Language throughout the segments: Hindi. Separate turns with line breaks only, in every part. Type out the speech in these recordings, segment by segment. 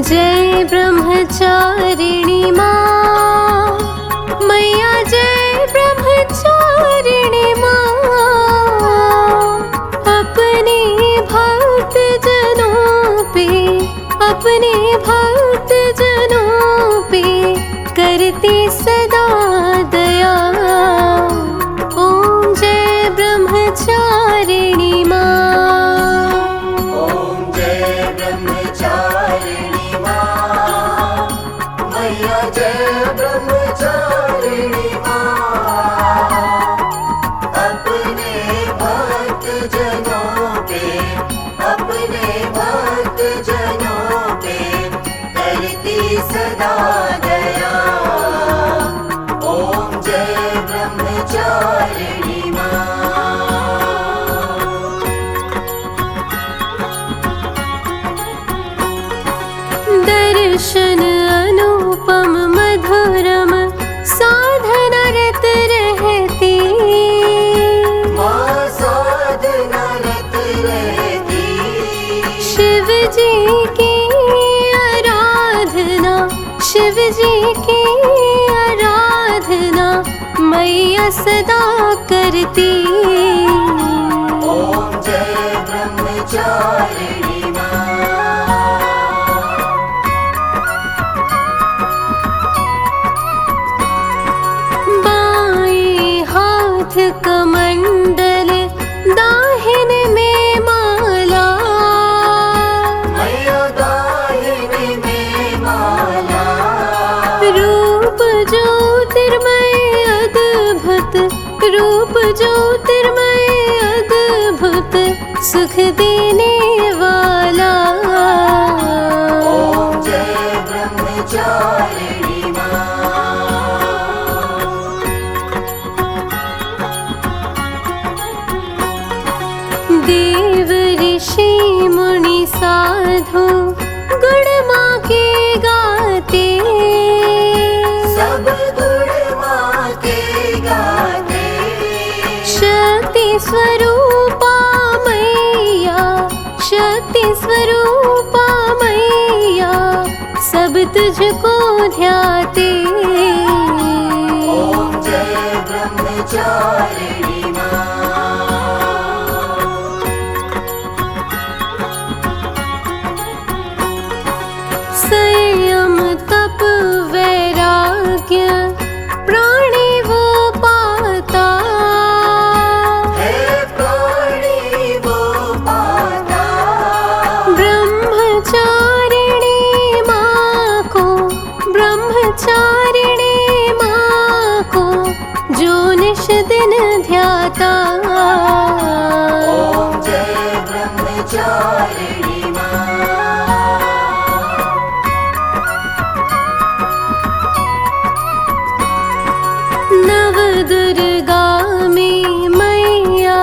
जय ब्रह्मचारिणी माँ मैया, जय ब्रह्मचारिणी माँ। अपने भक्त जनों पे, अपने भक्त जनों पे करती सदा दया। ओम जय ब्रह्मचारिणी माँ।
ओम जय ब्रह्मचारिणी माँ मैया, जय ब्रह्मचारिणी माँ। अपने भक्त जनों पे, अपने भक्त जनों पे करती सदा दया। ओम जय ब्रह्मचारिणी माँ।
दर्शन अनुपम मधुरम साधना रत रहती।
माँ साधना रत रहती।
शिव जी की आराधना, शिव जी की आराधना मैया सदा करती।
ओम जय ब्रह्मचारिणी माँ।
बाएं हाथ कमंडल, दाहिने में माला।
मैया दाहिने में माला।
रूप ज्योतिर्मय अद्भुत, रूप ज्योतिर्मय अद्भुत सुख देने वाला।
ओम जय ब्रह्मचारिणी माँ।
देव ऋषि मुनि साधु गुण माँ के गाते।
सब गुण माँ के गाते।
शक्ति स्वरूपा मैया, शक्ति स्वरूपा मैया सब तुझको ध्याते।
ओम जय ब्रह्मचारिणी माँ।
संयम तप वैराग्य प्राणी वो पाता।
है प्राणी वो पाता।
ब्रह्मचारिणी माँ को, ब्रह्मचारिणी माँ को जो निश दिन ध्याता।
ओम जय ब्रह्मचारिणी माँ।
नव दुर्गा में मैया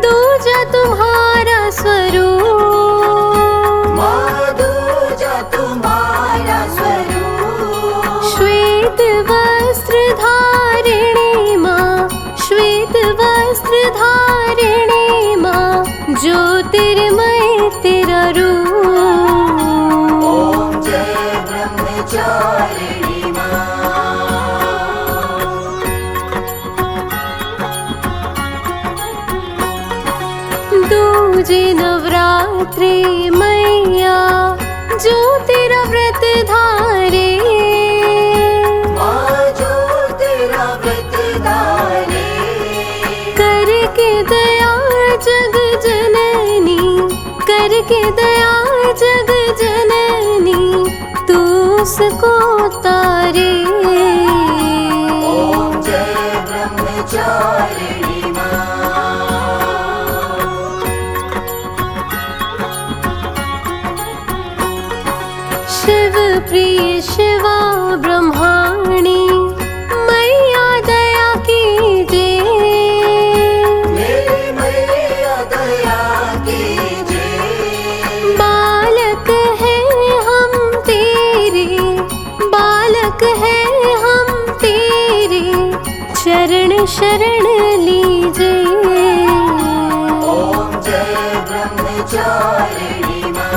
दूजा तुम्हारा स्वरूप।
माँ दूजा तुम्हारा स्वरूप।
श्वेत वस्त्र धारिणी माँ, श्वेत वस्त्र धारिणी माँ ज्योतिर्मय तेरा रूप।
ओम जय ब्रह्मचारिणी माँ।
दूजे नवरात्रि मैया जो तेरा व्रत धारे।
माँ जो तेरा व्रत धारे।
करके दया जग जननी, करके दया जग जननी तू उसको तारे।
ओम जय ब्रह्मचारिणी माँ।
शिव प्रिय शिवा ब्रह्माणी मैया दया कीजे।
मेरी मैया दया कीजिए।
बालक है हम तेरे, बालक है हम तेरे चरण शरण लीजे।
ओम जय ब्रह्मचारिणी माँ।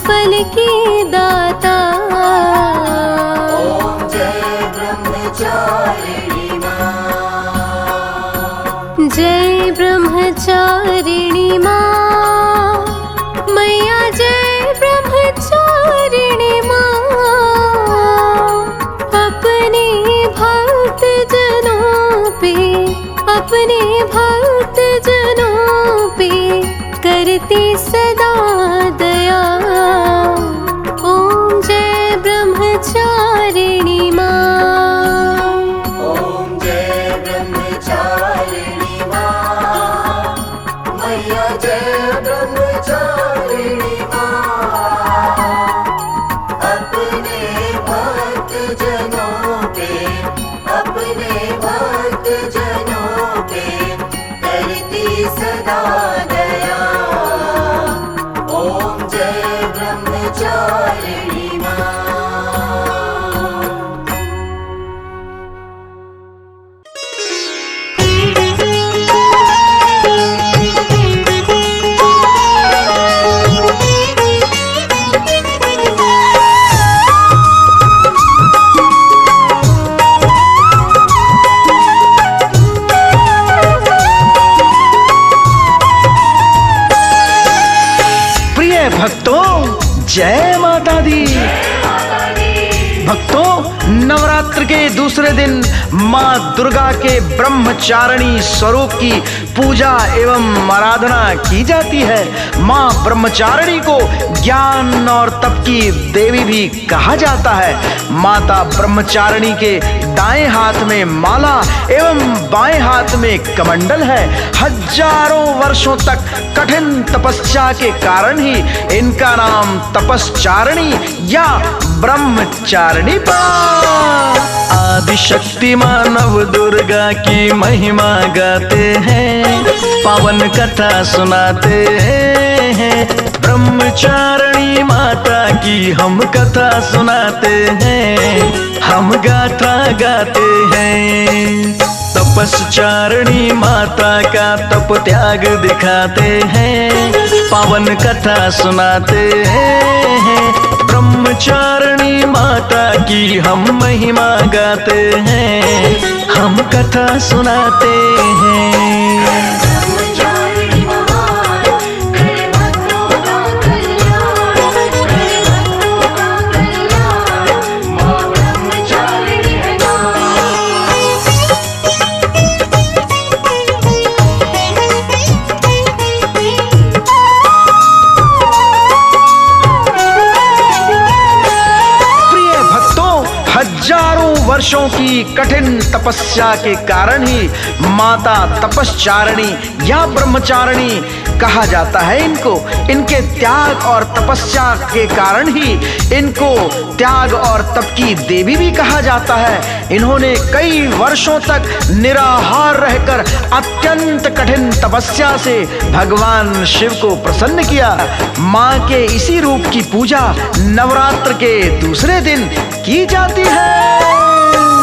फल की दाता।
ओम जय ब्रह्मचारिणी माँ।
जय ब्रह्मचारिणी माँ, मैया जय ब्रह्मचारिणी माँ। अपने भक्त जनों पे, अपने भक्त जनों पे करती सदा दया। ओम जय ब्रह्मचारिणी माँ।
ओम जय ब्रह्मचारिणी माँ। मैया जय ब्रह्मचारिणी माँ। अपने भक्त जनों पे, अपने भक्त जनों पे करती सदा दया। ओम जय ब्रह्मचारिणी माँ।
प्रिय भक्तों, जय माता दी। भक्तों, नवरात्र के दूसरे दिन माँ दुर्गा के ब्रह्मचारिणी स्वरूप की पूजा एवं आराधना की जाती है। माँ ब्रह्मचारिणी को ज्ञान और तप की देवी भी कहा जाता है। माता ब्रह्मचारिणी के दाएं हाथ में माला एवं बाएं हाथ में कमंडल है। हजारों वर्षों तक कठिन तपस्या के कारण ही इनका नाम तपस्चारिणी या ब्रह्मचारिणी पड़ा। आदिशक्ति मानव दुर्गा की महिमा गाते हैं, पावन कथा सुनाते हैं। ब्रह्मचारिणी माता की हम कथा सुनाते हैं, हम गाथा गाते हैं। तपस्चारिणी माता का तप त्याग दिखाते हैं, पावन कथा सुनाते हैं। ब्रह्मचारिणी माता की हम महिमा गाते हैं, हम कथा सुनाते हैं।
ब्रह्मचारिणी महान, करे भक्तों का कल्याण, करे भक्तों का कल्याण। माँ ब्रह्मचारिणी है माँ।
प्रिय भक्तों, हजारों वर्षों की कठिन तपस्या के कारण ही माता तपस्चारिणी या ब्रह्मचारिणी कहा जाता है इनको। इनके त्याग और तपस्या के कारण ही इनको त्याग और तप की देवी भी कहा जाता है। इन्होंने कई वर्षों तक निराहार रहकर अत्यंत कठिन तपस्या से भगवान शिव को प्रसन्न किया। माँ के इसी रूप की पूजा नवरात्र के दूसरे दिन की जाती है।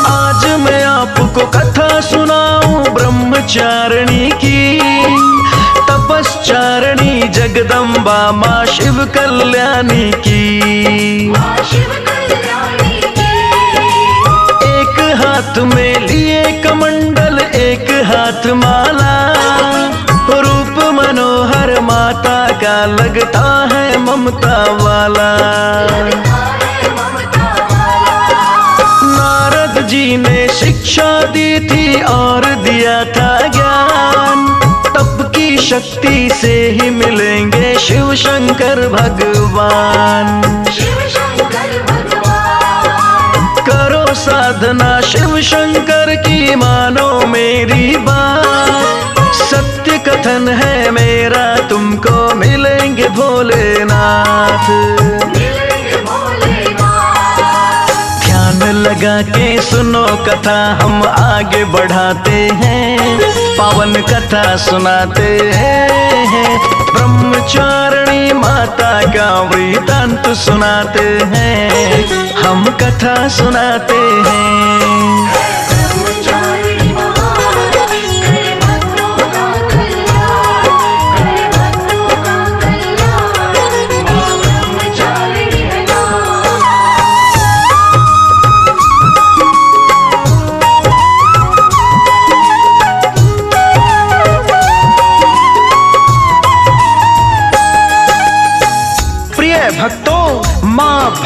आज मैं आपको कथा सुनाऊं ब्रह्मचारिणी की, तपस्चारिणी जगदम्बा माँ शिव कल्याणी की।
माँ शिव कल्याणी की।
एक हाथ में लिए कमंडल, एक हाथ माला, रूप मनोहर माता का लगता है ममता वाला। नारद जी ने शिक्षा दी थी और दिया था ज्ञान, तप की शक्ति से ही मिलेंगे शिव शंकर भगवान।
शिव शंकर भगवान।
करो साधना शिव शंकर की, मानो मेरी बात। सत्य कथन है मेरा, तुमको मिलेंगे भोलेनाथ।
मिलेंगे भोलेनाथ।
ध्यान लगा के सुनो कथा हम आगे बढ़ाते हैं, पावन कथा सुनाते हैं। ब्रह्मचारिणी माता का वृतांत सुनाते हैं, हम कथा सुनाते हैं।
ब्रह्मचारिणी महान, करे भक्तों का कल्याण, करे भक्तों का कल्याण। माँ ब्रह्मचारिणी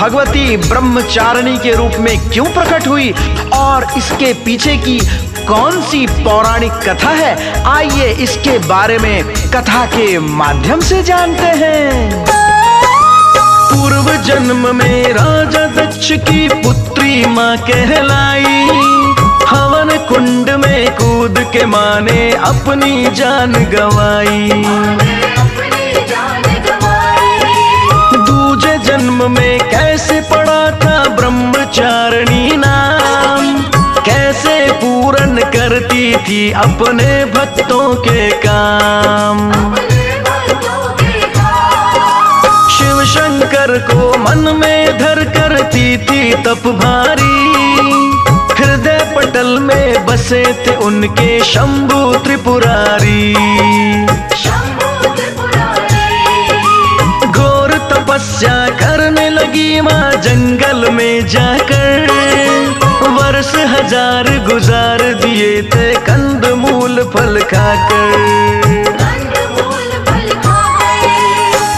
भगवती ब्रह्मचारिणी के रूप में क्यों प्रकट हुई और इसके पीछे की कौन सी पौराणिक कथा है, आइए इसके बारे में कथा के माध्यम से जानते हैं। पूर्व जन्म में राजा दक्ष की पुत्री माँ कहलाई, हवन कुंड में कूद के माँ ने अपनी जान गंवाई। दूजे जन्म में कैसे पड़ा था ब्रह्मचारिणी नाम, कैसे पूर्ण करती थी अपने भक्तों के काम। शिव शंकर को मन में धर करती थी तप भारी, हृदय पटल में बसे थे उनके शंभु त्रिपुरारी। घोर तपस्या करने लगी माँ जंगल में जाकर, वर्ष हजार गुजार दिए थे कंद मूल फल खाकर।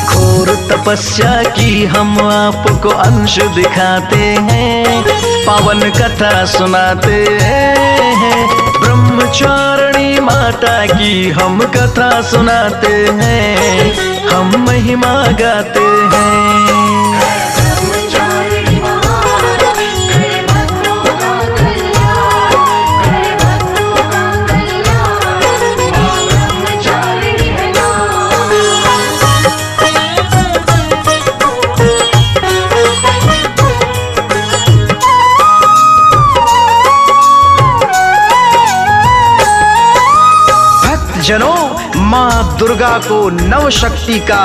घोर तपस्या की हम आपको अंश दिखाते हैं, पावन कथा सुनाते हैं। ब्रह्मचारिणी माता की हम कथा सुनाते हैं, हम महिमा गाते हैं। जनों, माँ दुर्गा को नव शक्ति का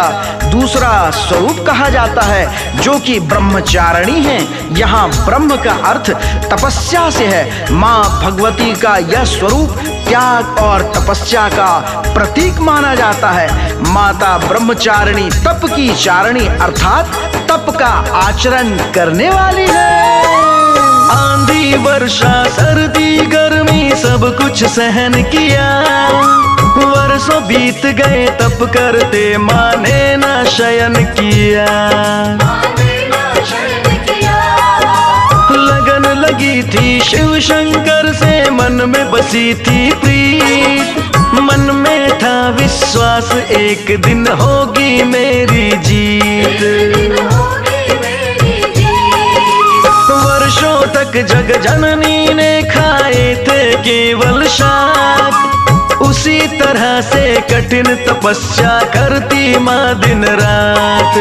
दूसरा स्वरूप कहा जाता है, जो कि ब्रह्मचारिणी है। यहाँ ब्रह्म का अर्थ तपस्या से है। माँ भगवती का यह स्वरूप त्याग और तपस्या का प्रतीक माना जाता है। माता ब्रह्मचारिणी तप की चारिणी अर्थात तप का आचरण करने वाली है। आंधी वर्षा सर्दी गर्मी सब कुछ सहन किया, वर्षों बीत गए तप करते माँ ने ना शयन किया। लगन लगी थी शिव शंकर से, मन में बसी थी प्रीत, मन में था विश्वास एक दिन होगी मेरी जीत। वर्षों तक जग जननी ने खाए थे केवल शाक, उसी तरह से कठिन तपस्या करती माँ दिन रात।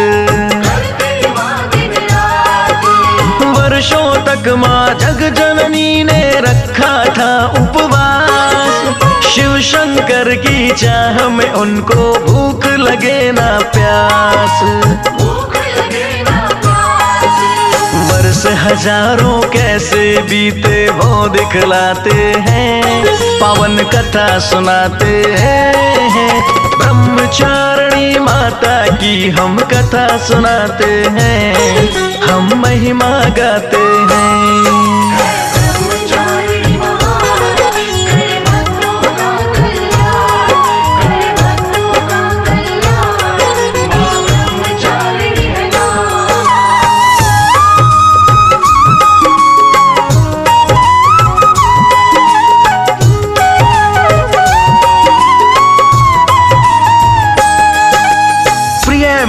वर्षों तक माँ जग जननी ने रखा था उपवास, शिव शंकर की चाह में उनको भूख लगे ना प्यास। वर्ष हजारों कैसे बीते वो दिखलाते हैं, पावन कथा सुनाते हैं। ब्रह्मचारिणी माता की हम कथा सुनाते हैं, हम महिमा गाते हैं।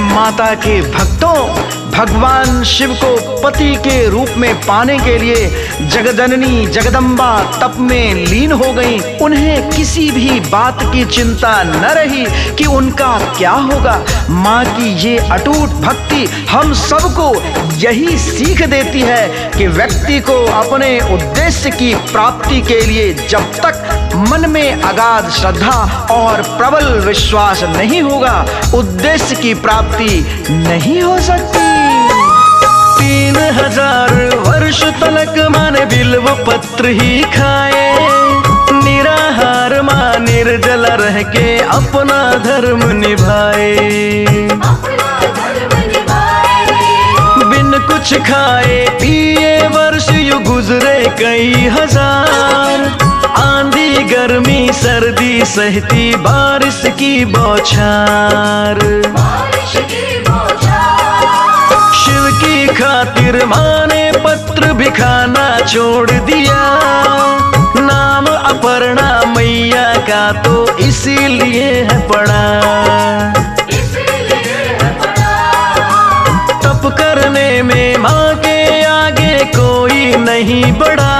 माता के भक्तों, भगवान शिव को पति के रूप में पाने के लिए जगदननी जगदम्बा तप में लीन हो गईं। उन्हें किसी भी बात की चिंता न रही कि उनका क्या होगा। माँ की ये अटूट भक्ति हम सबको यही सीख देती है कि व्यक्ति को अपने उद्देश्य की प्राप्ति के लिए जब तक मन में अगाध श्रद्धा और प्रबल विश्वास नहीं होगा, उद्देश्य की प्राप्ति नहीं हो सकती। 3000 वर्ष तलक माँ ने बिल्व पत्र ही खाए, निराहार माँ निर्जल रह के अपना धर्म निभाए। बिन कुछ खाए पिए वर्ष युग गुजरे कई हजार, आंधी गर्मी सर्दी सहती बारिश की बौछार। शिव की खातिर माँ ने पत्र भी खाना छोड़ दिया। नाम अपर्णा मैया का तो इसीलिए है पड़ा। तप करने में माँ के आगे कोई नहीं बढ़ा,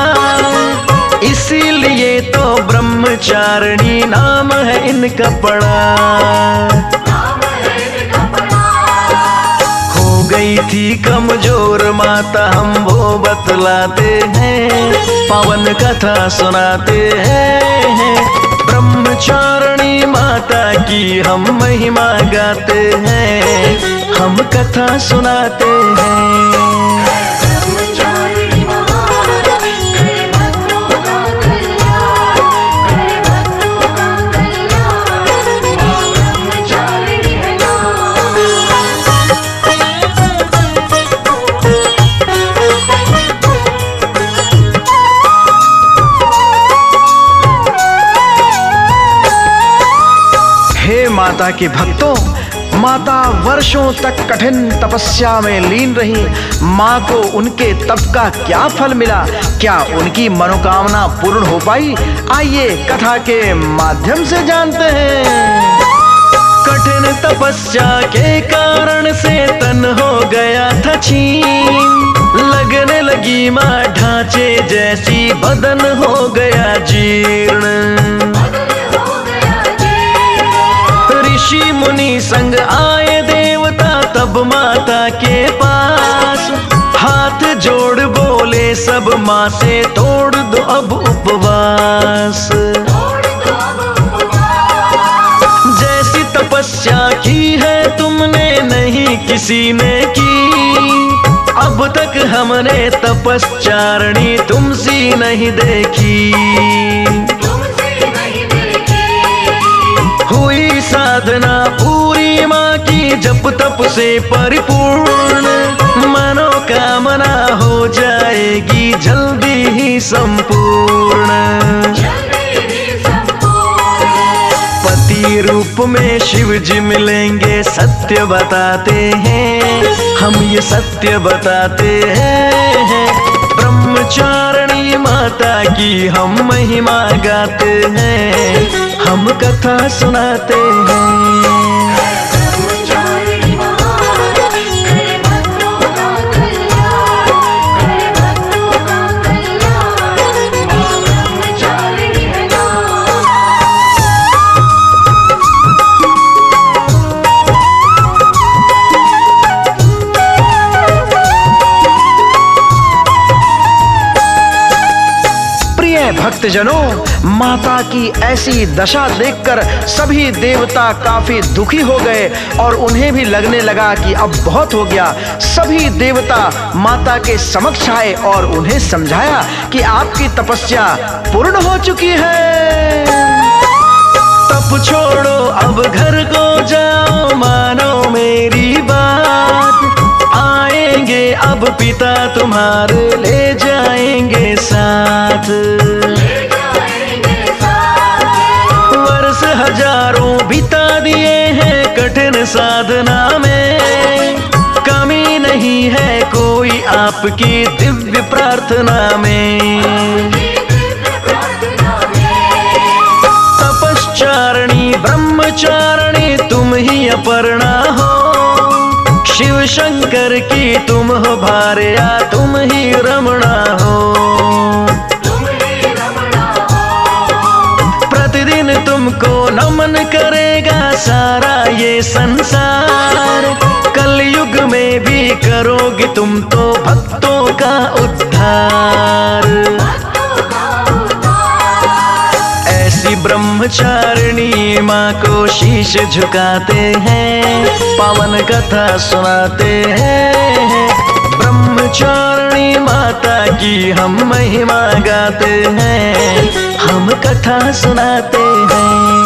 इसीलिए तो ब्रह्मचारिणी नाम है इनका पड़ा। हो गई थी कमजोर माता हम वो बतलाते हैं, पावन कथा सुनाते हैं। ब्रह्मचारिणी माता की हम महिमा गाते हैं, हम कथा सुनाते हैं। माता के भक्तों, माता वर्षों तक कठिन तपस्या में लीन रही। माँ को उनके तप का क्या फल मिला? क्या उनकी मनोकामना पूर्ण हो पाई? आइए कथा के माध्यम से जानते हैं। कठिन तपस्या के कारण से तन हो गया था क्षीण, लगने लगी माँ ढांचे जैसी, बदन हो गया जीर्ण। ऋषि मुनि संग आए देवता तब माता के पास, हाथ जोड़ बोले सब माँ से तोड़ दो अब उपवास। जैसी तपस्या की है तुमने नहीं किसी ने की, अब तक हमने तपस्चारिणी तुमसी नहीं देखी। हुई साधना पूरी माँ की जप तप से परिपूर्ण, मनोकामना हो जाएगी जल्दी ही संपूर्ण। पति रूप में शिव जी मिलेंगे सत्य बताते हैं, हम ये सत्य बताते हैं। ब्रह्मचारिणी माता की हम महिमा गाते हैं, हम कथा सुनाते हैं। भक्तजनों, माता की ऐसी दशा देखकर सभी देवता काफी दुखी हो गए और उन्हें भी लगने लगा कि अब बहुत हो गया। सभी देवता माता के समक्ष आए और उन्हें समझाया कि आपकी तपस्या पूर्ण हो चुकी है। तप छोड़ो अब घर को जाओ, मानो मेरी बात। आएंगे अब पिता तुम्हारे, ले जाएंगे साथ। वर्ष हजारों बिता दिए हैं कठिन साधना में, कमी नहीं है कोई आपकी दिव्य प्रार्थना में। तपस्चारिणी ब्रह्मचारिणी तुम ही अपर्णा हो, शिव शंकर की तुम हो भार्या, तुम ही रमणा हो। प्रतिदिन तुमको नमन करेगा सारा ये संसार, कलयुग में भी करोगे तुम तो भक्तों का उद्धार। ऐसी ब्रह्मचारिणी माँ को शीश झुकाते हैं, पावन कथा सुनाते हैं। ब्रह्मचारिणी माता की हम महिमा गाते हैं, हम कथा सुनाते हैं।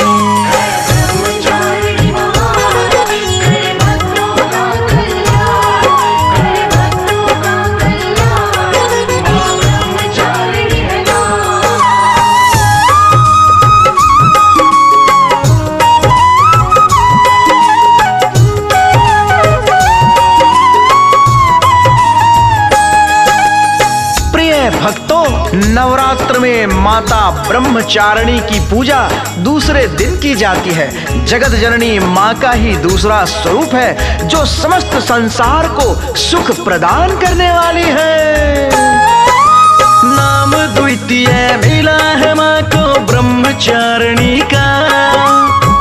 माता ब्रह्मचारिणी की पूजा दूसरे दिन की जाती है। जगत जननी माँ का ही दूसरा स्वरूप है जो समस्त संसार को सुख प्रदान करने वाली है। नाम द्वितीय मिला है माँ को ब्रह्मचारिणी का,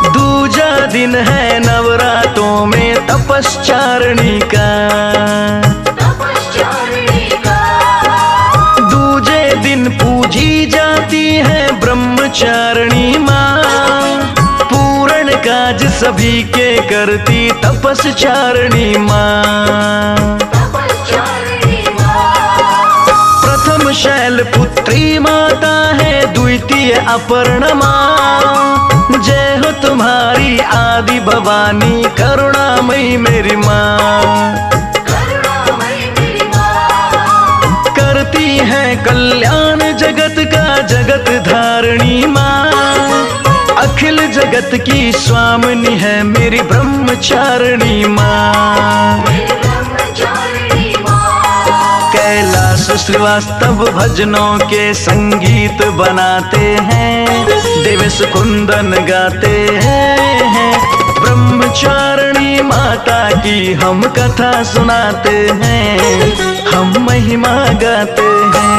दूजा दिन है नवरात्रों में तपस्चारिणी का। दूजे दिन पूजी जाती है ब्रह्मचारिणी माँ, पूर्ण काज सभी के करती तपस्चारिणी माँ। प्रथम शैलपुत्री माता है, द्वितीय अपर्णमा। जय हो तुम्हारी आदि भवानी, करुणामयी मेरी माँ। करती है कल्याण जगत का जगत धारणी माँ, अखिल जगत की स्वामिनी है मेरी ब्रह्मचारिणी माँ। कैलाश श्रीवास्तव भजनों के संगीत बनाते हैं, देवेश कुंदन गाते हैं। ब्रह्मचारिणी माता की हम कथा सुनाते हैं, हम महिमा गाते हैं।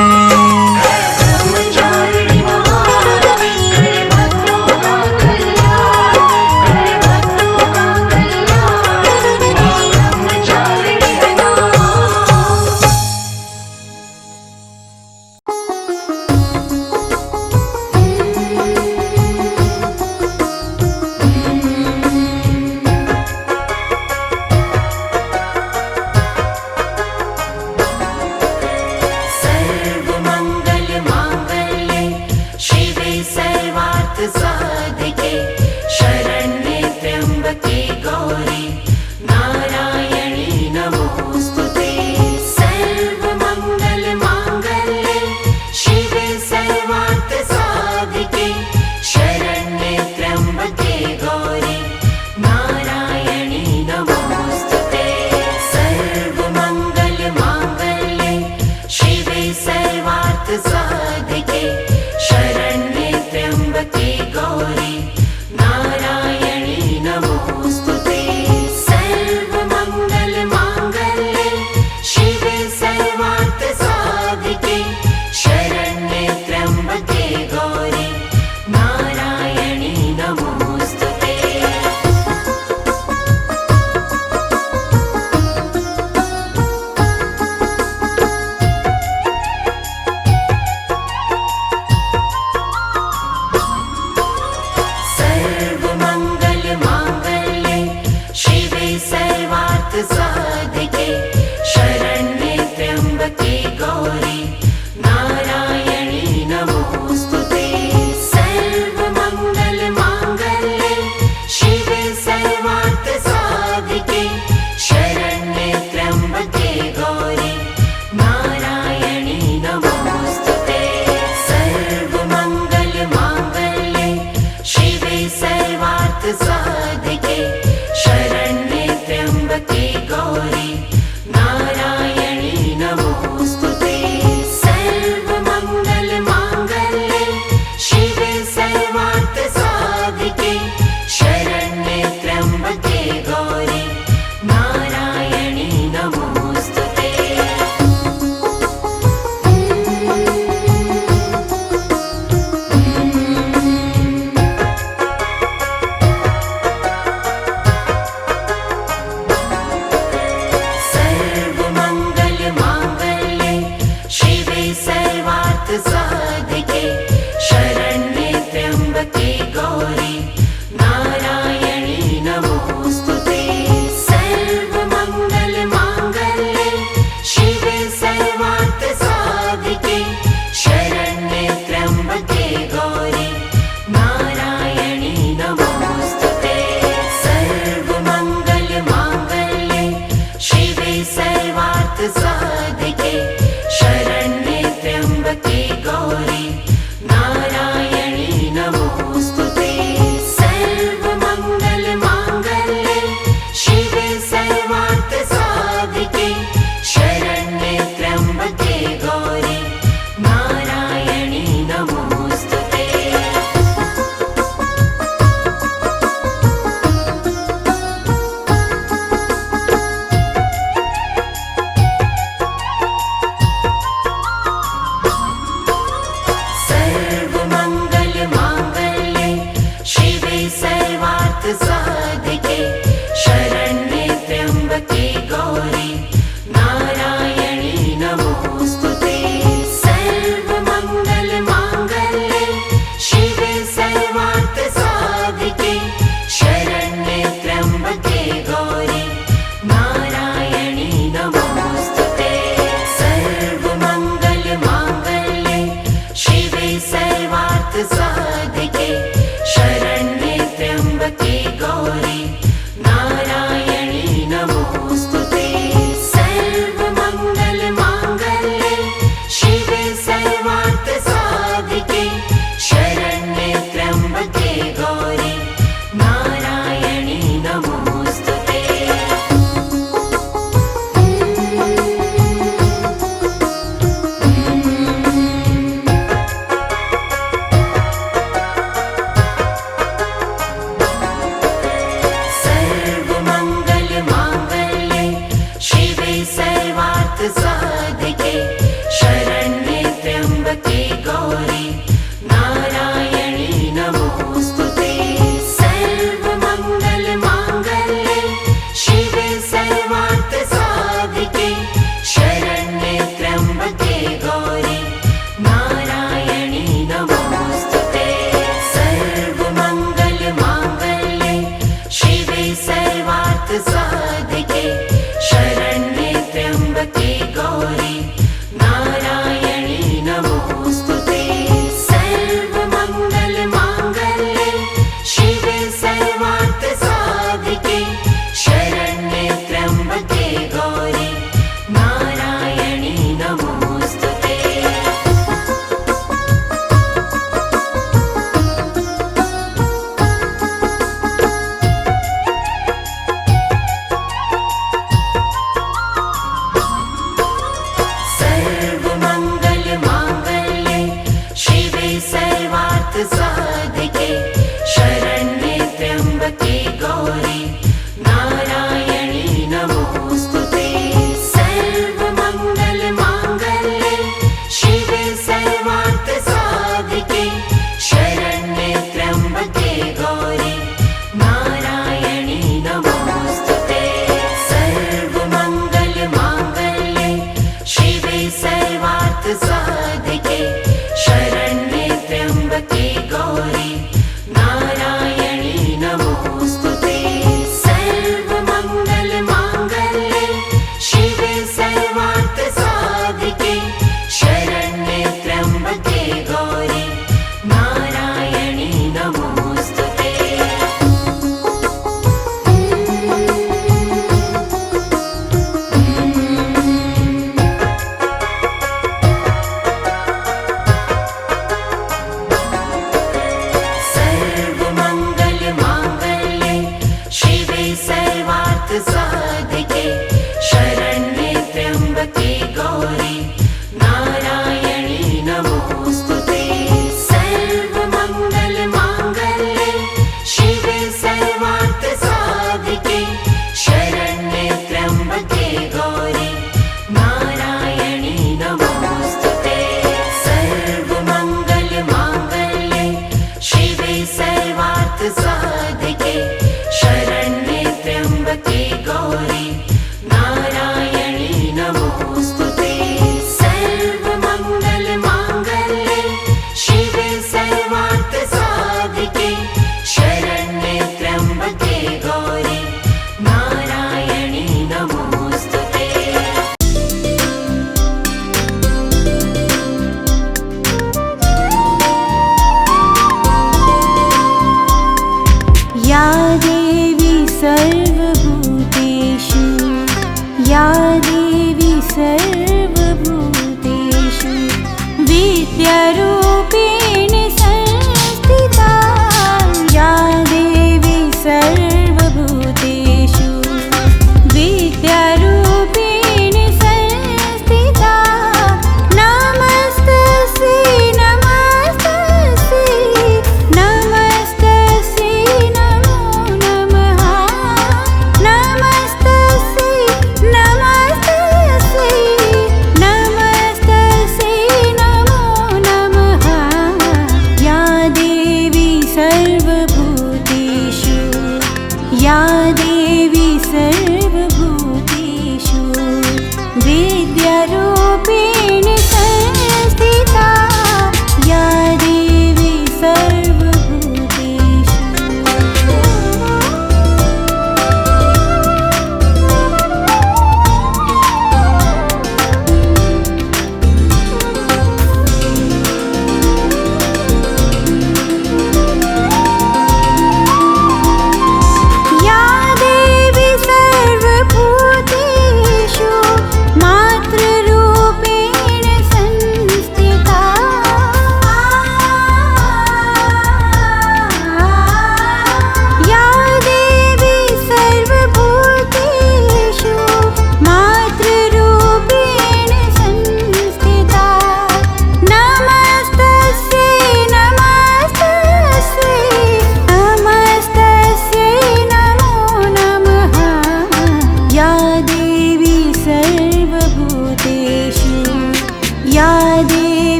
सर्वार्थ साधिके शरण्ये त्र्यंबके गौरी साधिके शरण्ये त्र्यंबके गौरी नारायणी नमोस्तुते। सर्वमंगल मांगल्ये शिवे सर्वार्थ साधिके शरण्ये त्र्यंबके गौरी नारायणी नमोस्तुते। सर्वमंगल मांगल्ये शिवे सर्वार्थ साधिके शरण्ये त्र्यंबके गौरी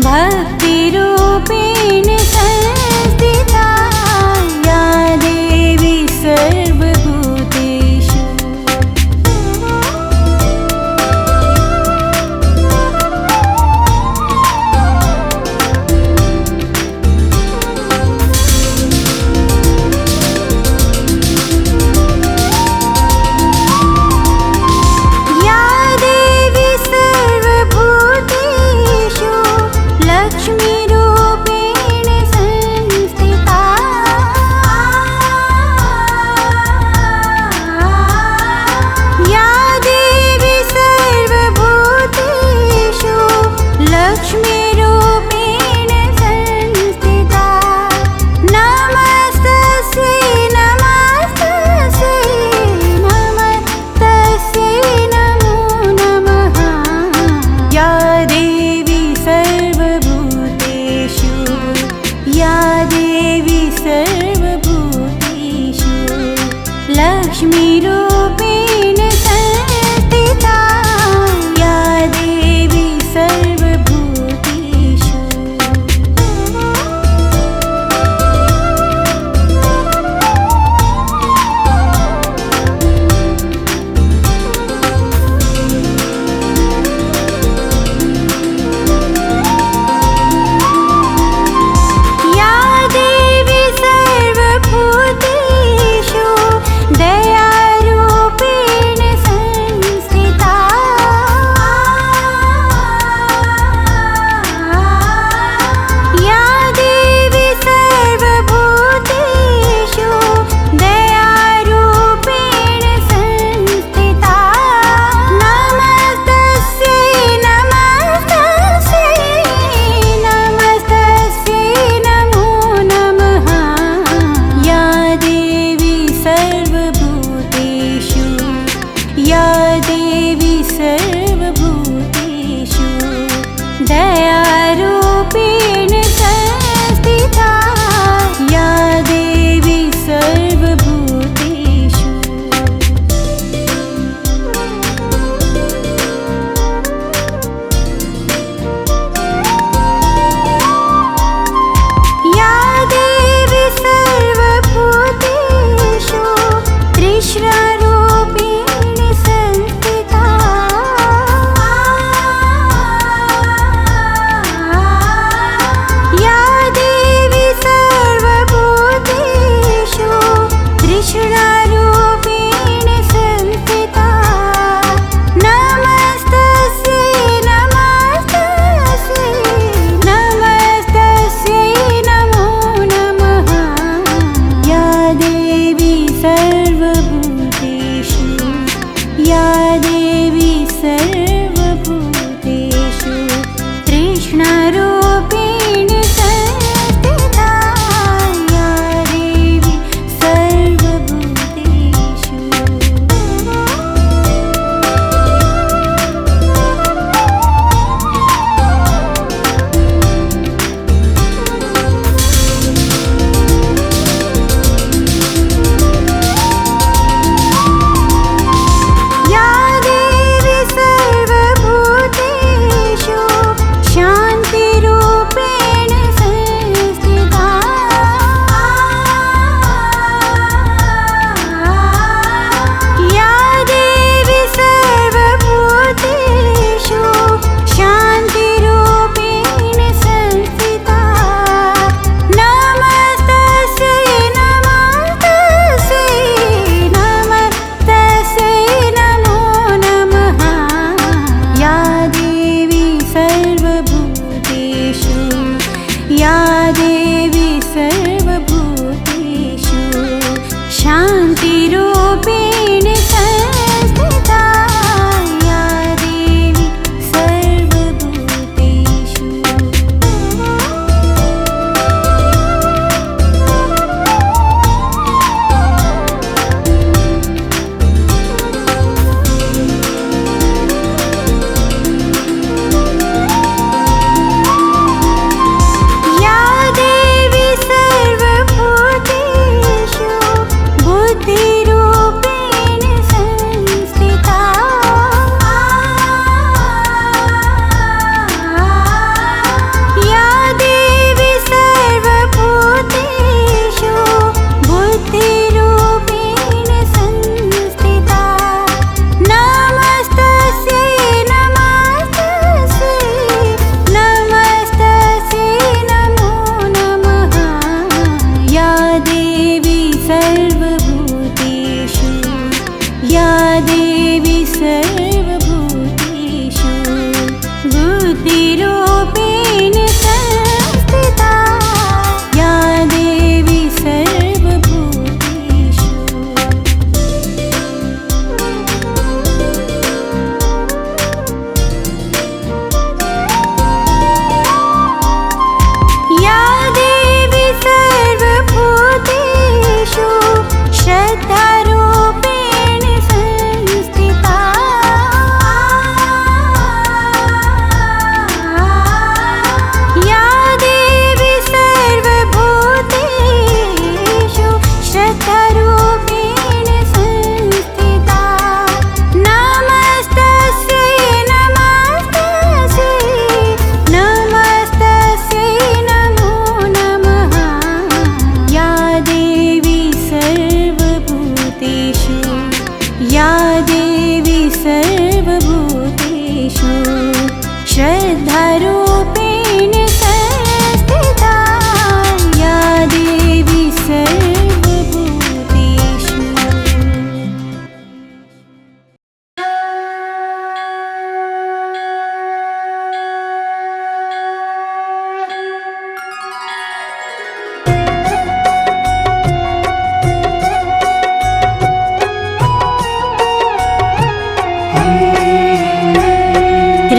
भक्तिरूपेण संस्थिता या देवी सर्वभूतेषु। लक्ष्मीरूपेण संस्थिता या देवी सर्वभूतेषु। लक्ष्मीरूपेण संस्थिता नमस्तस्यै नमस्तस्यै नमस्तस्यै नमो नमः। या देवी सर्वभूतेषु या देवी सर्वभूतेषु। लक्ष्मीरूपेण संस्थिता या देवी सर्वभूतेषु।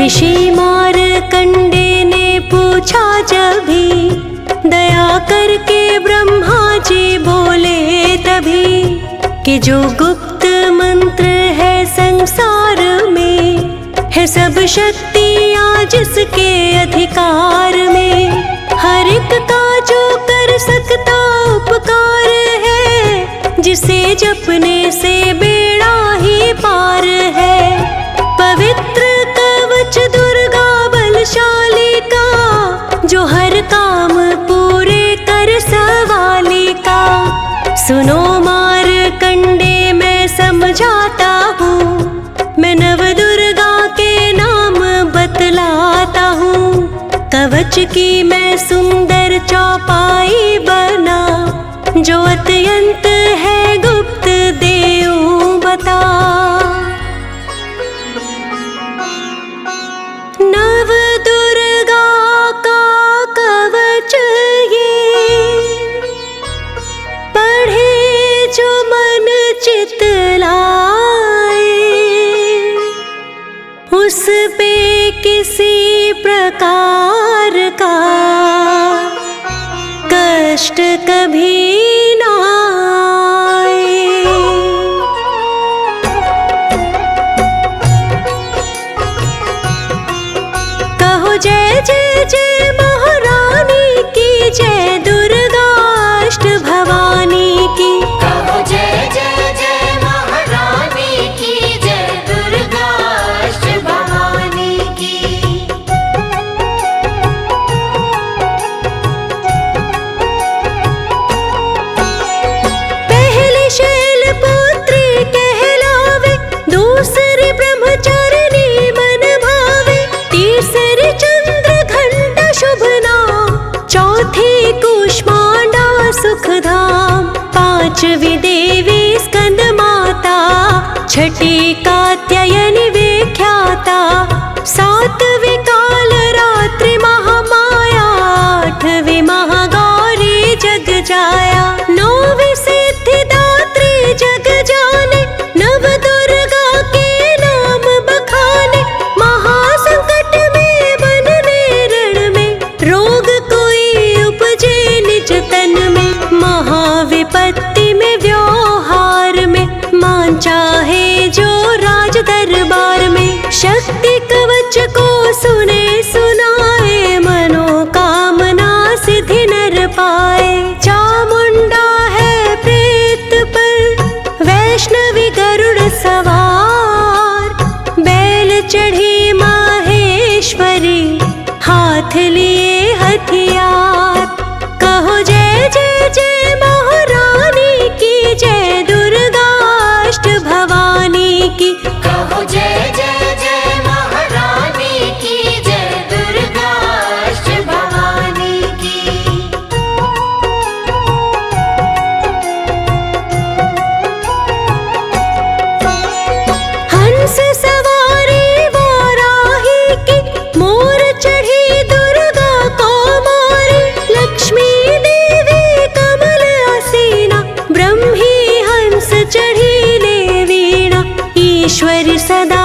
ऋषि मारकंडे ने पूछा जब भी, दया करके ब्रह्मा जी बोले तभी, कि जो गुप्त मंत्र है संसार में, है सब शक्तियाँ जिसके अधिकार में। हर एक का जो कर सकता उपकार है, जिसे जपने से बेड़ा ही पार है। पवित्र कवच दुर्गा बलशाली का, जो हर काम पूरे कर सवाली का। सुनो मारकंडे मैं समझाता हूँ, मैं नव दुर्गा के नाम बतलाता हूँ। कवच की मैं सुंदर चौपाई बना, जो अत्यंत है गुप्त देऊं बता। नव दुर्गा का कवच ये, पढ़े जो मन चित लाए, उस पे किसी प्रकार का कष्ट कभी ना आए। कहो जय जय जय महारानी की, जय दुर्गा अष्ट भवानी की।
कहो जय जय जय महारानी की, जय दुर्गा अष्ट भवानी की।
पहली शैलपुत्री कहलावे, दूसरी ब्रह्मचारिणी मन भावे, तीसरी चंद्रघंटा शुभ नाम, चौथी कूष्मांडा सुखधाम। पांचवी देवी स्कंद माता, छठी कात्यायनी विख्याता, सातवीं काल रात्रि महामाया, आठवीं महागौरी जग जाया, नौवीं सिद्धिदात्री जग जाने, नव दुर्गा के नाम बखाने। महासंकट में बनने रण में, रोग कोई उपजे निज तन में, महाविपत्ति में व्यवहार में, मान चाहे जो राज दरबार में। शक्ति कवच को सुने सुनाए, मनोकामना सिद्धि नर पाए। चामुंडा है प्रेत पर, वैष्णवी गरुड़ सवार, बैल चढ़ी माहेश्वरी, हाथ लिए हथियार। कहो जय जय जय महारानी की, जय दुर्गा अष्ट भवानी की।
कहो जय जय जय महारानी की, जय दुर्गा अष्ट भवानी की।
हंस सवारी वाराही की, मोर चढ़ी दुर्गा को मारी, लक्ष्मी देवी कमल आसीना, ब्रह्मी हंस चढ़ी ले वीणा। ईश्वर सदा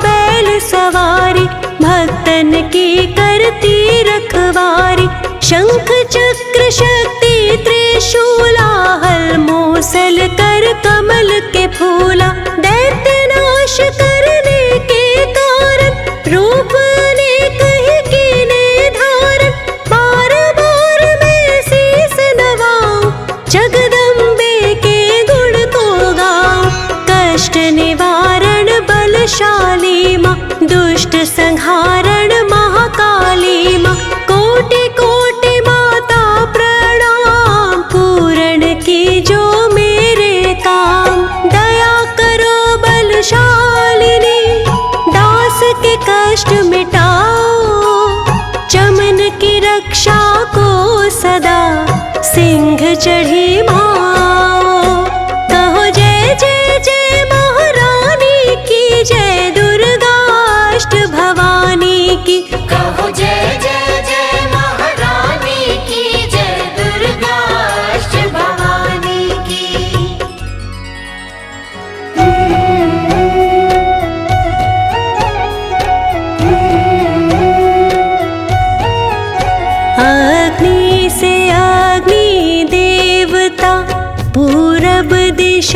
बैल सवारी, भक्तन की करती रखवारी। शंख चक्र शक्ति त्रिशूला, हल मूसल कर कमल के फूला। दैत्य नाश करने के कारण, रूप अनेक ही कीने धारण। बार बार मैं शीस नवाऊं, जगदम्बे के गुण को गाऊं। कष्ट निवारण बलशाली माँ, दुष्ट संहारण महाकाली माँ। कोटि कोटि माता प्रणाम, पूर्ण की जो मेरे काम। दया करो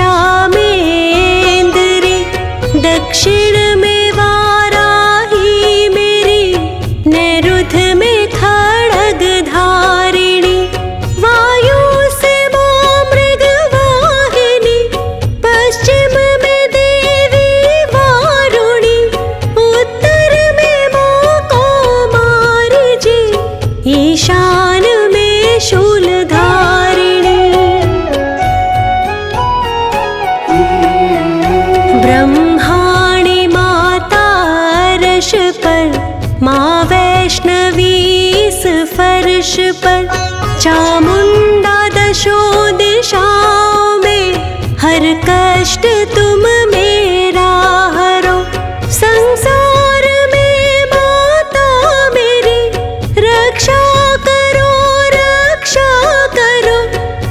दिशा में इंद्री, दक्षिण में वाराही मेरी, नैऋत में खड्ग धारिणी, वायु से मां मृगवाहिनी, पश्चिम में देवी वारुणी, उत्तर में मां कौमारी जी, ईशान में शूलधारिणी। ब्रह्माणी माता अर्श पर, माँ वैष्णवी इस फर्श पर, चामुंडा दशों दिशाओं में, हर कष्ट तुम मेरा हरो। संसार में माता मेरी, रक्षा करो रक्षा करो,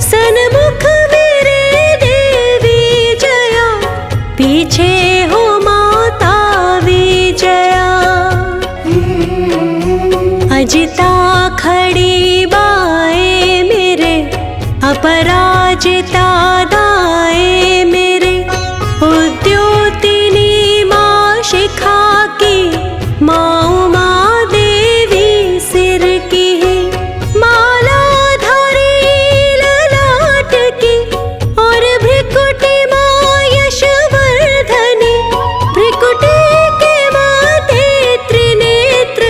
सन्मुख मेरे देवी जया, पीछे हो माता विजया। अजिता खड़ी बाएं मेरे, अपराजिता दाएं मेरे, उद्योतिनी मां शिखा की, मां उमा देवी सिर की, मालाधारी ललाट की, और भ्रिकुटी मां यशवर्धनी, भ्रिकुटी के माथे त्रिनेत्र,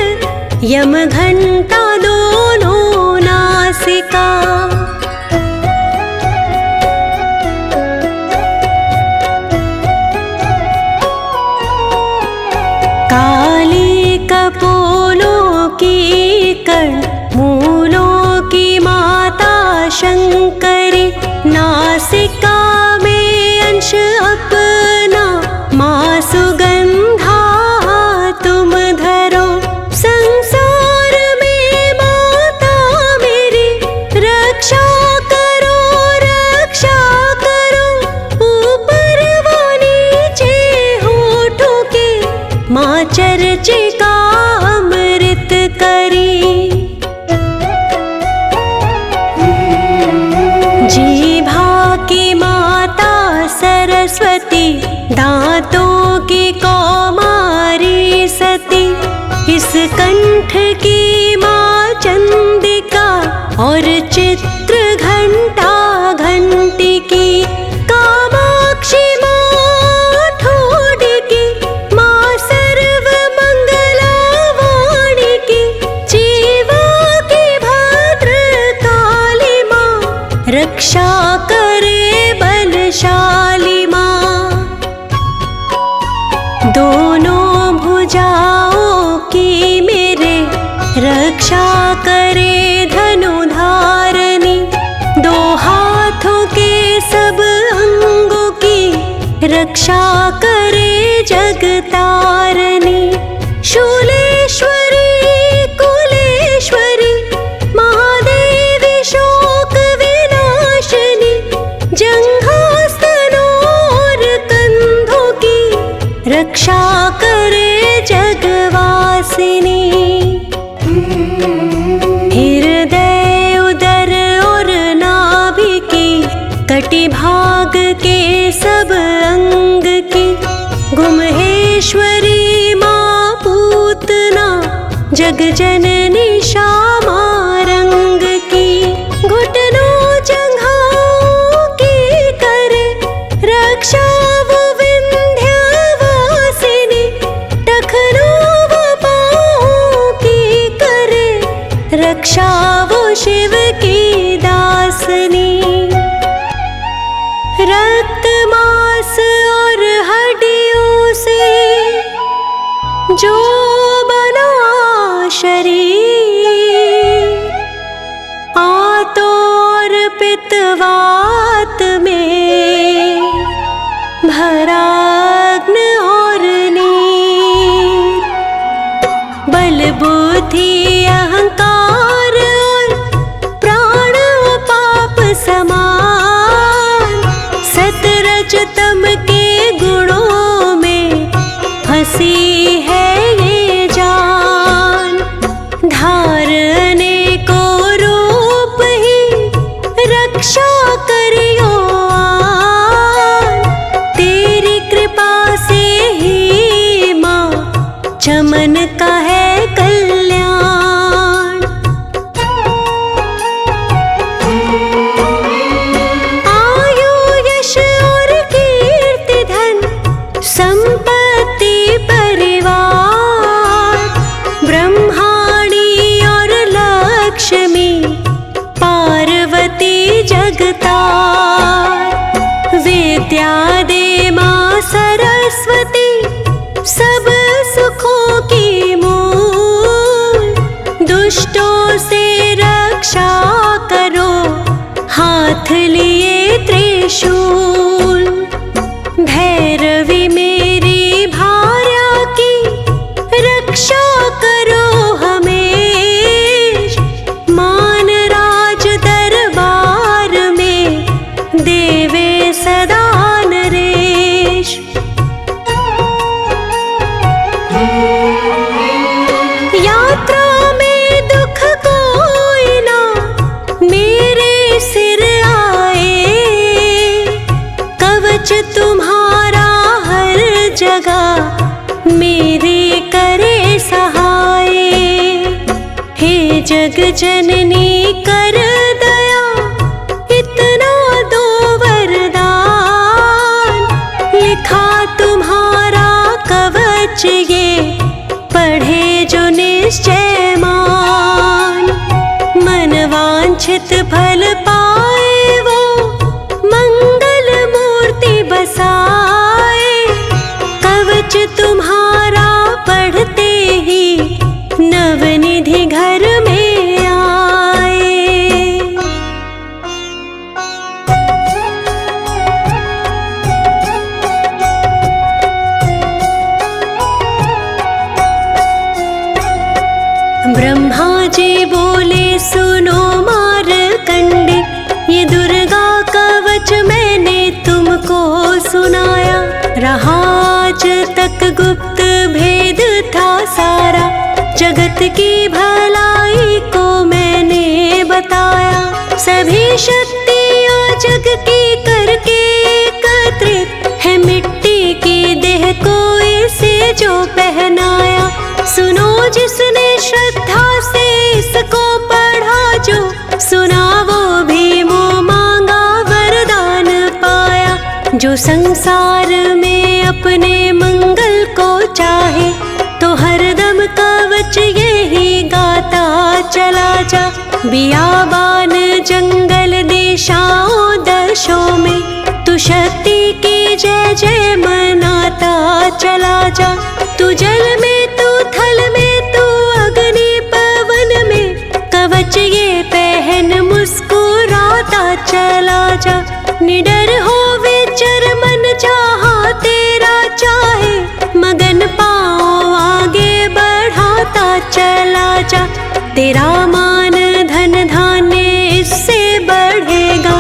यम घंटा दोनों नासिका। काली कपोलों की कर्ण, मूलों की माता शंकरी, नासिका में अंश अपना, मां सुगंधा तुम धरो। संसार में माता मेरी, रक्षा करो रक्षा करो, ऊपर व नीचे होठों के, मां चर्चिका अमृत करी। जीभा की माता सरस्वती, दांतों की कौमारी सती, इस कंठ की मां चंडिका, और चित्र घंटा घंटी की, कामाक्षी मां ठोडी की, मां सर्व मंगला वाणी की, जीवा की भद्र काली मां, रक्षा करे बलशाली मां। दोनों भुजाओं की मेरे, रक्षा करे धनुधारणी, दो हाथों के सब अंगों की, रक्षा करे जगतारणी। शूलेश्वरी कुलेश्वरी, महादेवी शोक विनाशिनी, जंघास्तनों और कंधों की, रक्षा करे जगवासिनी। हृदय उदर और नाभि की, कटि भाग के सब अंग की, गुम्हेश्वरी मां पूतना, जग जननी श्यामा रंग की, घुटनों जंघाओं की करे, रक्षा वो विंध्यवासिनी, टखनों व पाँवों की करे, रक्षा वो शिव की दासनी। रक्त मांस और हड्डियों से जो बना शरीर, आतो और पित्तवात में भरा अग्न और नीर, बल बुद्धि अहंकार और प्राण पाप समान, सतरज तम के गुणों में फंसी है ये जान। धारने को रूप ही रक्षा करियो जननी कर दया इतना दो वरदान, लिखा तुम्हारा कवच ये पढ़े जो निश्चयमान, मन वांछित फल पाए वो मंगल मूर्ति बसाए, कवच तुम्हारा पढ़ते ही नवनिधि घर में आए। ब्रह्मा जी बोले सुनो मारकंडे, ये दुर्गा कवच मैंने तुमको सुनाया, रहा आज तक गुप्त भेद था सारा, जगत की भलाई को मैंने बताया, सभी शक्तियाँ जग की करके एकत्रित है, मिट्टी की देह को इसे जो पहनाया, सुनो जिसने श्रद्धा से इसको पढ़ा, जो सुना वो भी मुँह मांगा वरदान पाया, जो संसार में अपने मंगल को चाहे तो हरदम कवच यही गाता चला जा, बियाबान जंगल देशाओं दशों में तू शक्ति की जय जय मनाता चला जा, तू जल में तू थल में तू अग्नि पवन में, कवच ये पहन मुस्कुराता चला जा, निडर हो विचर मन जहाँ तेरा चाहे, मगन पाँव आगे बढ़ाता चला जा, तेरा मान धन धान्य इससे बढ़ेगा,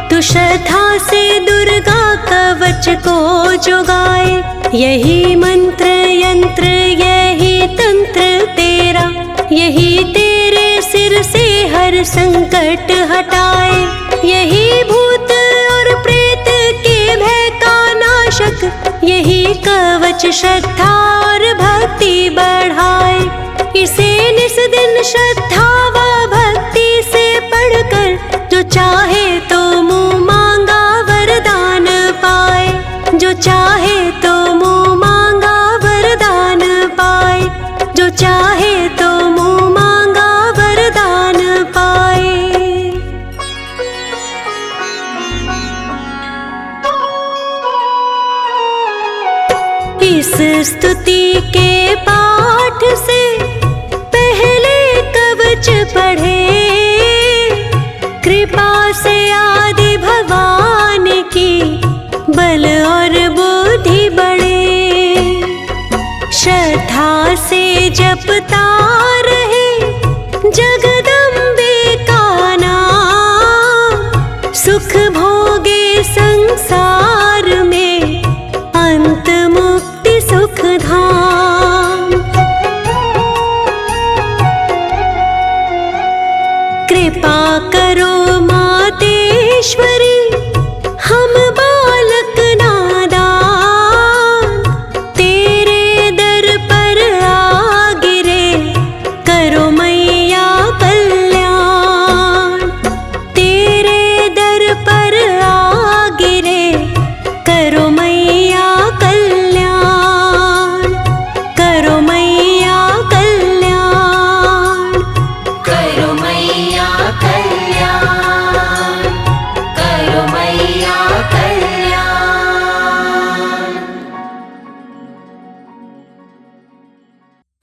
तू श्रद्धा से दुर्गा कवच को जुगाए, यही मंत्र यंत्र यही तंत्र तेरा, यही तेरे सिर से हर संकट हटाए, यही भूत और प्रेत के भय का नाशक, यही कवच श्रद्धा और भक्ति बढ़ाए, इसे निस दिन श्रद्धा व भक्ति से पढ़कर जो चाहे तो मुँह मांगा वरदान पाए, जो चाहे तो मुँह मांगा वरदान पाए, जो चाहे तो मुँह मांगा वरदान पाए। इस स्तुति के पाठ से पहले कवच पढ़े, कृपा से आदि भगवान की बल और बुद्धि बढ़े, श्रद्धा से जपता रहे जगदम्बे का नाम, सुख भोगे संसार में अंत मुक्ति सुख धाम, कृपा करो मातेश्वरी हम बालक नादान, तेरे दर पर आ गिरे करो मैया कल्याण, तेरे दर पर आ गिरे करो मैया कल्याण, करो मैया कल्याण,
करो मैया कल्याण, करो मैया कल्याण।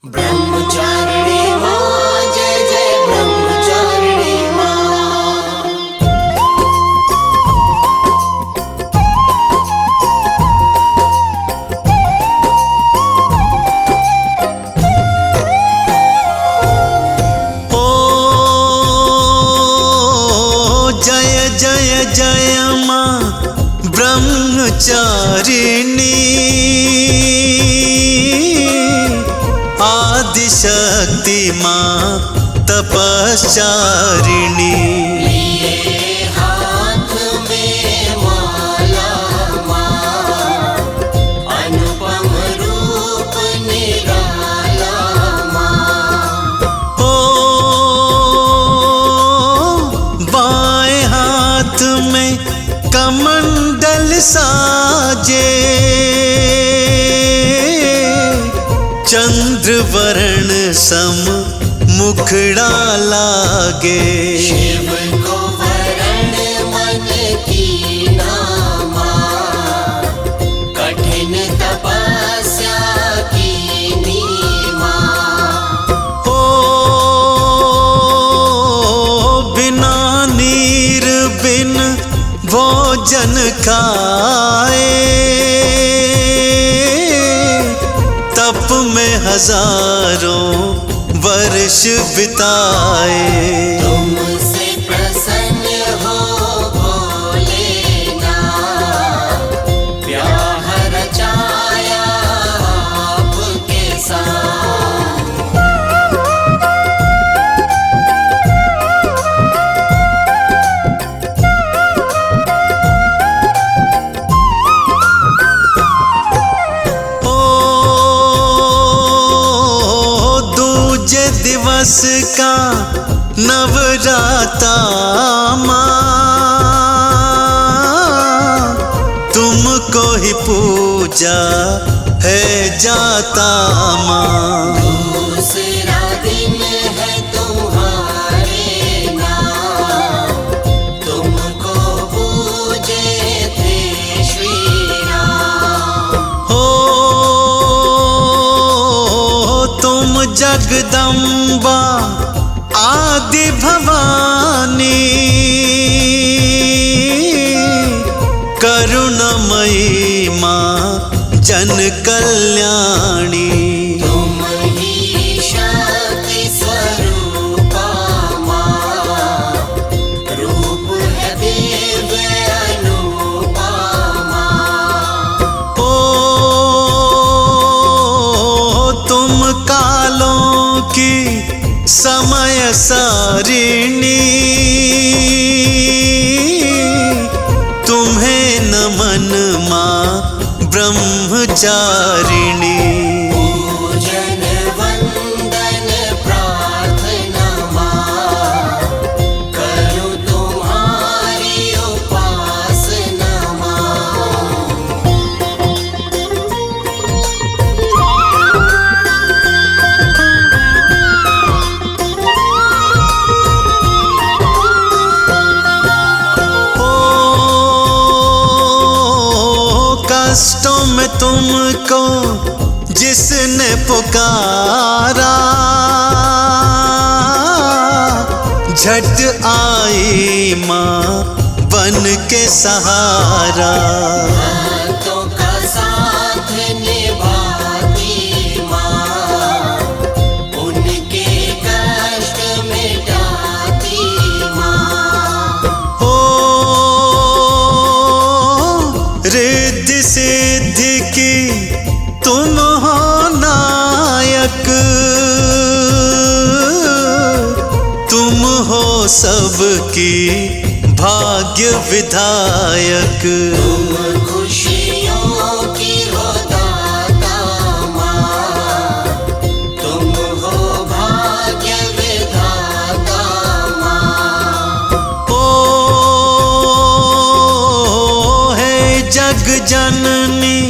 ब्रह्मचारिणी माँ जय जय ब्रह्मचारिणी माँ।
ओ जय जय जय माँ ब्रह्मचारिणी, आदिशक्ति माँ तपश्चारिणी,
हाथ में माला माँ, अनुपम रूप निराला माँ।
ओ मंडल साजे, चंद्र वर्ण सम मुखड़ा लागे।
शिव को वरण मन की नामा, कठिन तपस्या की नीमा।
ओ बिना नीर बिन भोजन खाए, तप में हजारों वर्ष बिताए।
तुमसे प्रसन्न हो भोलेनाथ, ब्याह रचाया आपके साथ।
दिवस का नवराता माँ, तुमको ही पूजा है जाता माँ।
दूसरा दिन है तुम्हारे नाम, तुमको पूजे थे श्री राम।
हो तुम जगदम्बा आदि भवानी, करुणमयी माँ जन कल्याणी।
तुम ही शक्ति स्वरूपा माँ, रूप है दिव्य अनुपमा।
ओ तुम कालों की समय सारिणी, तुम्हें नमन माँ ब्रह्मचारिणी।
पूजन वंदन प्रार्थना माँ, करूँ तुम्हारी उपासना माँ।
कष्टों में तुमको जिसने पुकारा, झट आई माँ बन के सहारा।
भक्तों का साथ निभाती माँ, उनके कष्ट मिटाती माँ।
हो रिद्धि सिद्धि की तुम हो नायक, तुम हो सबकी भाग्य विधायक।
तुम खुशियों की हो दाता माँ, तुम हो भाग्य विधाता माँ।
ओ है जग जननी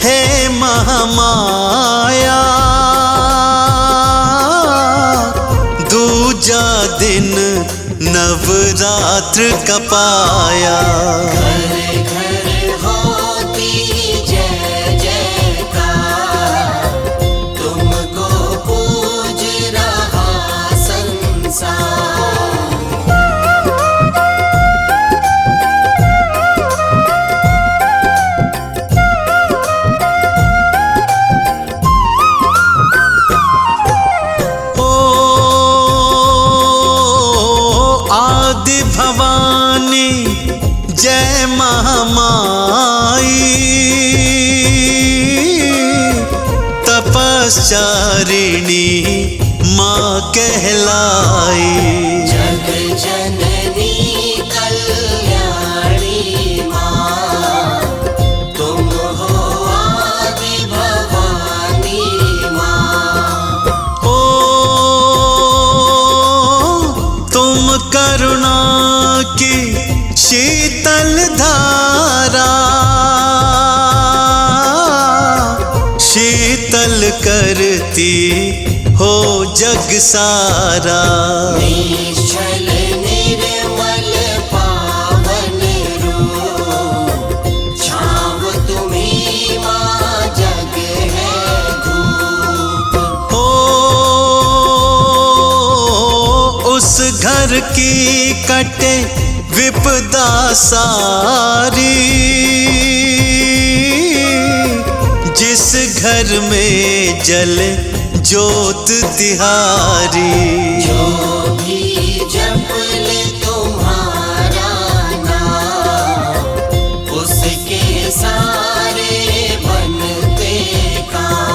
है महामाया, दूजा दिन नवरात्र का पाया।
घर घर होती जय जयकार, तुमको पूज रहा संसार।
आदि भवानी जय महामाई, तपस्चारिणी माँ कहलाई।
जग जननी कल्याणी माँ, तुम हो आदि भवानी माँ।
ओ तुम करुणा की शीतल धारा शीतल करती हो जग सारा।
निश्चल निर्मल पावन रूप, छाव तुम्ही माँ जग है धूप।
हो उस घर की कटे विपदा सारी, जिस घर में जले ज्योत तिहारी।
जो भी जपले तुम्हारा नाम, उसके सारे बनते काम।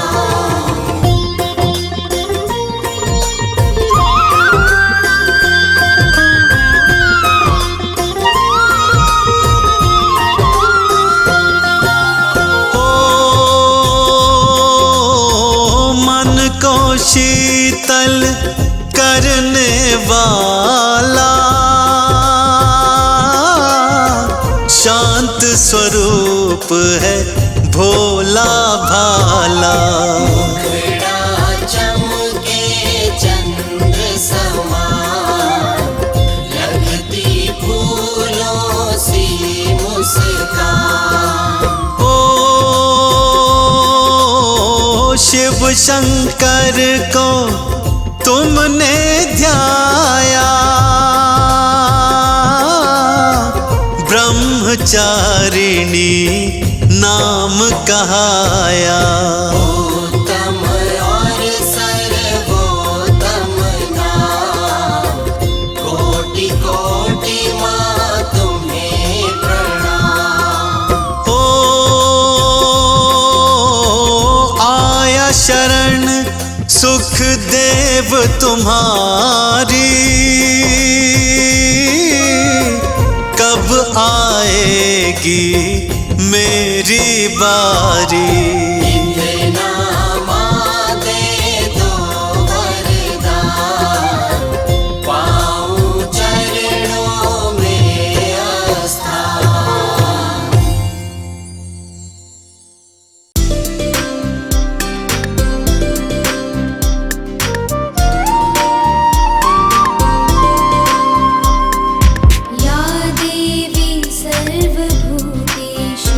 शीतल करने वाला शांत स्वरूप है भोला भाला।
मुखड़ा चमके चंद्र समान, लगती फूलों सी मुस्कान।
शिव शंकर को तुमने ध्याया, ब्रह्मचारिणी नाम कहाया।
उत्तम और सर्वोत्तम नाम, कोटि कोटि माँ तुम्हें प्रणाम।
शरण सुख देव तुम्हारी, कब आएगी मेरी बारी।
इतना माँ दे दो वरदान, पाऊं चरणों में आस्थान।
सर्वभूतेषु